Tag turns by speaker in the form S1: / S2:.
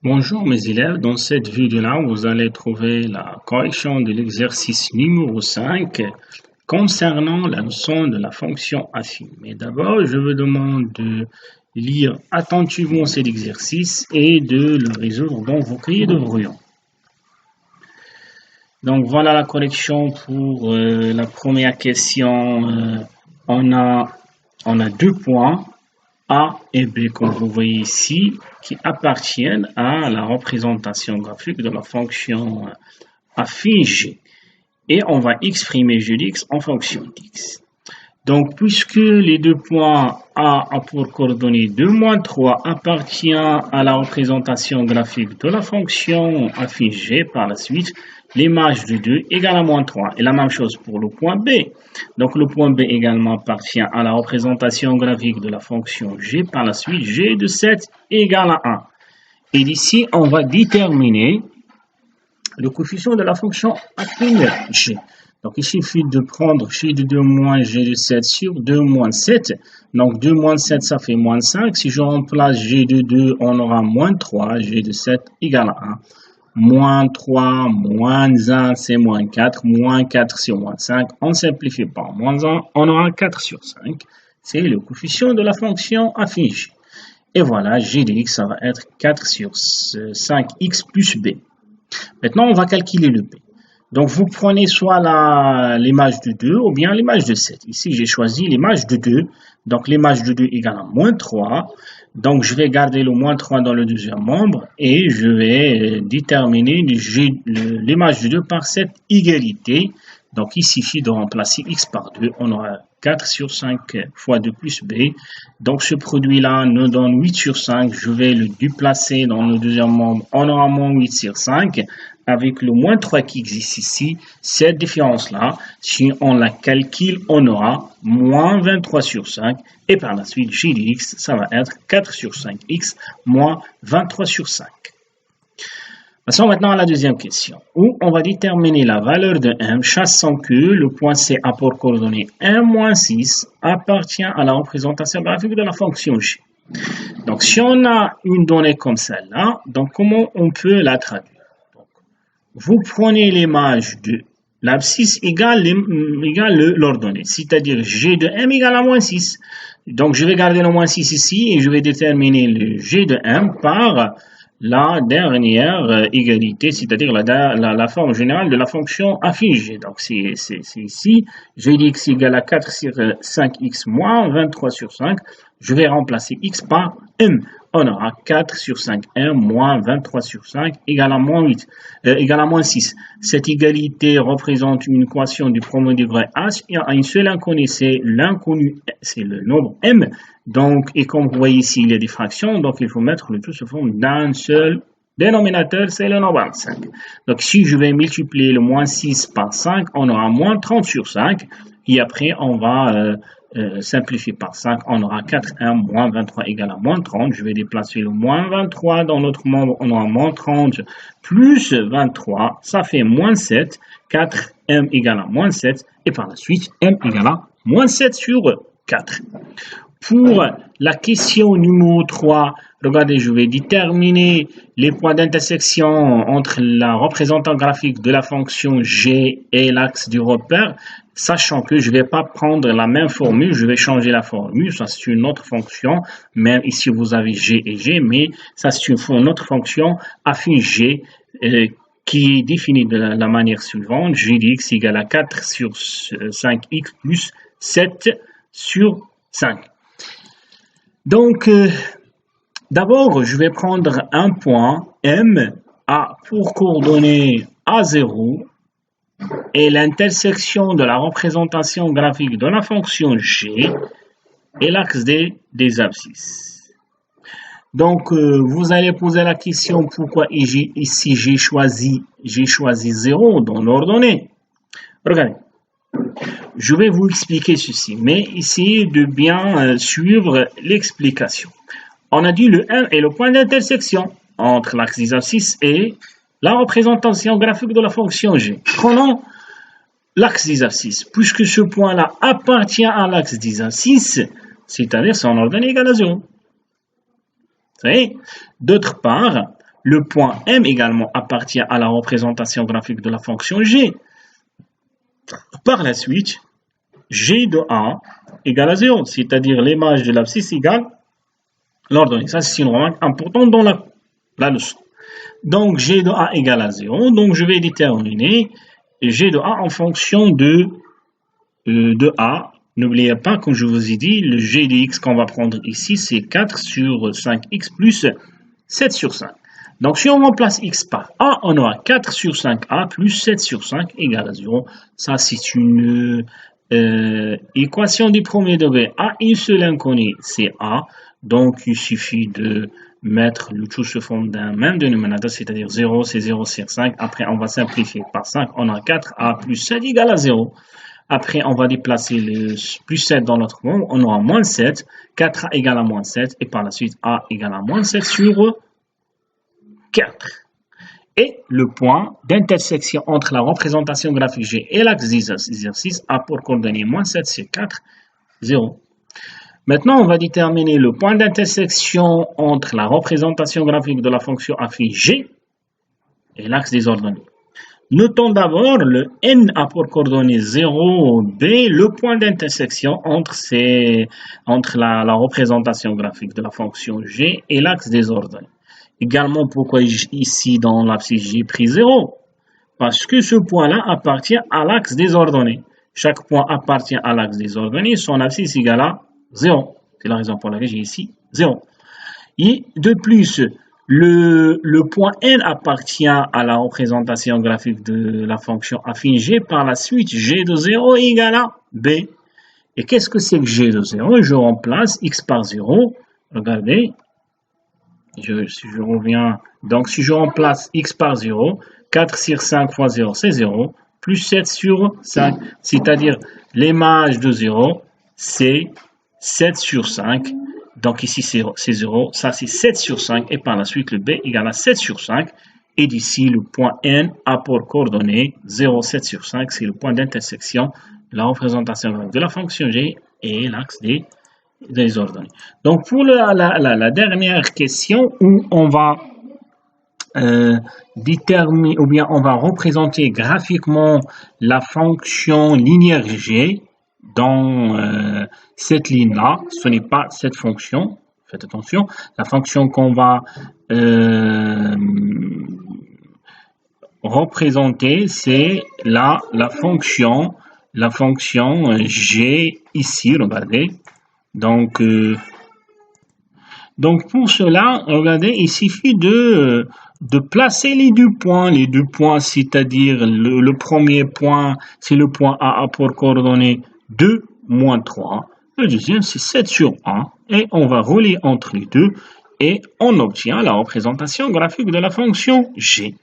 S1: Bonjour mes élèves, dans cette vidéo-là, vous allez trouver la correction de l'exercice numéro 5 concernant la leçon de la fonction affine. Mais d'abord, je vous demande de lire attentivement cet exercice et de le résoudre dans vos cahiers de brouillon. Donc voilà la correction pour la première question. On a 2 points. A et B, comme vous voyez ici, qui appartiennent à la représentation graphique de la fonction affine G. Et on va exprimer G d'X en fonction d'X. Donc, puisque les 2 points A pour coordonnées 2, moins 3 appartient à la représentation graphique de la fonction affine G, par la suite, l'image de 2 égale à moins 3. Et la même chose pour le point B. Donc, le point B également appartient à la représentation graphique de la fonction G. Par la suite, G de 7 égale à 1. Et d'ici, on va déterminer le coefficient de la fonction affine G. Donc, il suffit de prendre G de 2 moins G de 7 sur 2 moins 7. Donc, 2 moins 7, ça fait moins 5. Si je remplace G de 2, on aura moins 3. G de 7 égale à 1. Moins 3, moins 1, c'est moins 4. Moins 4 sur moins 5, on simplifie par moins 1. On aura 4 sur 5. C'est le coefficient de la fonction affine G. Et voilà, G de X, ça va être 4 sur 5X plus B. Maintenant, on va calculer le B. Donc, vous prenez soit l'image de 2 ou bien l'image de 7. Ici, j'ai choisi l'image de 2. Donc, l'image de 2 égale à moins 3. Donc, je vais garder le moins 3 dans le deuxième membre et je vais déterminer l'image de 2 par cette égalité. Donc, il suffit de remplacer x par 2. On aura 4 sur 5 fois 2 plus b. Donc, ce produit-là nous donne 8 sur 5. Je vais le déplacer dans le deuxième membre. On aura moins 8 sur 5. Avec le moins 3 qui existe ici, cette différence-là, si on la calcule, on aura moins 23 sur 5. Et par la suite, G de X, ça va être 4 sur 5X moins 23 sur 5. Passons maintenant à la deuxième question, où on va déterminer la valeur de M, sachant que le point C a pour coordonnée 1 moins 6 appartient à la représentation graphique de la fonction G. Donc, si on a une donnée comme celle-là, donc comment on peut la traduire? Vous prenez l'image de l'abscisse égale l'ordonnée, c'est-à-dire G de M égale à moins 6. Donc, je vais garder le moins 6 ici et je vais déterminer le G de M par la dernière égalité, c'est-à-dire la forme générale de la fonction affine G. Donc, c'est ici, G de X égale à 4 sur 5X moins 23 sur 5. Je vais remplacer X par M. On aura 4 sur 5M moins 23 sur 5 égale à moins 6. Cette égalité représente une équation du premier degré H. Il y a une seule inconnue, c'est l'inconnu, c'est le nombre M. Donc, et comme vous voyez ici, il y a des fractions, donc il faut mettre le tout sous forme d'un seul dénominateur, c'est le nombre 5. Donc, si je vais multiplier le moins 6 par 5, on aura moins 30 sur 5. Et après, on va simplifier par 5, on aura 4M moins 23 égale à moins 30. Je vais déplacer le moins 23 dans l'autre membre, on aura moins 30 plus 23, ça fait moins 7. 4M égale à moins 7 et par la suite, M égale à moins 7 sur 4. Pour la question numéro 3, regardez, je vais déterminer les points d'intersection entre la représentation graphique de la fonction G et l'axe du repère, sachant que je ne vais pas prendre la même formule, je vais changer la formule, ça c'est une autre fonction, même ici vous avez G et G, mais ça c'est une autre fonction affine G qui est définie de la manière suivante, G de X égale à 4 sur 5X plus 7 sur 5. Donc, d'abord, je vais prendre un point M pour coordonner A0 et l'intersection de la représentation graphique de la fonction G et l'axe des abscisses. Donc, vous allez poser la question pourquoi ici j'ai choisi 0 dans l'ordonnée. Regardez. Je vais vous expliquer ceci, mais essayez de bien suivre l'explication. On a dit le M est le point d'intersection entre l'axe des abscisses et la représentation graphique de la fonction G. Prenons l'axe des abscisses. Puisque ce point-là appartient à l'axe des abscisses, c'est-à-dire son ordonnée égale à 0. D'autre part, le point M également appartient à la représentation graphique de la fonction G. Par la suite, G de A égale à 0, c'est-à-dire l'image de l'abscisse égale l'ordonnée. Ça, c'est une remarque importante dans la leçon. Donc, G de A égale à 0. Donc, je vais déterminer G de A en fonction de A. N'oubliez pas, comme je vous ai dit, le G de X qu'on va prendre ici, c'est 4 sur 5X plus 7 sur 5. Donc, si on remplace X par A, on aura 4 sur 5A plus 7 sur 5 égale à 0. Ça, c'est une équation du premier degré. A, une seule inconnue, c'est A. Donc, il suffit de mettre le tout sous forme d'un même dénominateur, c'est-à-dire 0, c'est 0 sur 5. Après, on va simplifier par 5. On a 4A plus 7 égale à 0. Après, on va déplacer le plus 7 dans l'autre monde. On aura moins 7. 4A égale à moins 7. Et par la suite, A égale à moins 7 sur 4. Et le point d'intersection entre la représentation graphique G et l'axe des exercices a pour coordonnée moins 7 sur 4, 0. Maintenant, on va déterminer le point d'intersection entre la représentation graphique de la fonction affine G et l'axe des ordonnées. Notons d'abord le N a pour coordonnée 0, B, le point d'intersection entre la représentation graphique de la fonction G et l'axe des ordonnées. Également, pourquoi ici dans l'abscisse j'ai pris 0? Parce que ce point-là appartient à l'axe des ordonnées. Chaque point appartient à l'axe des ordonnées, son abscisse égale à 0. C'est la raison pour laquelle j'ai ici 0. Et de plus, le point N appartient à la représentation graphique de la fonction affine G. Par la suite, G de 0 égale à B. Et qu'est-ce que c'est que G de 0? Je remplace X par 0. Regardez. Si je reviens, donc si je remplace X par 0, 4 sur 5 fois 0, c'est 0, plus 7 sur 5, c'est-à-dire l'image de 0, c'est 7 sur 5, donc ici c'est 0, ça c'est 7 sur 5, et par la suite le B égale à 7 sur 5, et d'ici le point N a pour coordonnée 0, 7 sur 5, c'est le point d'intersection de la représentation de la fonction G et l'axe des ordonnées. Donc pour la dernière question où on va déterminer ou bien on va représenter graphiquement la fonction linéaire G dans cette ligne-là, ce n'est pas cette fonction, faites attention, la fonction qu'on va représenter c'est la fonction G ici, regardez. Donc pour cela, regardez, il suffit de placer les deux points, c'est-à-dire le premier point, c'est le point A pour coordonnées 2, moins 3. Le deuxième, c'est 7 sur 1. Et on va relier entre les deux et on obtient la représentation graphique de la fonction G.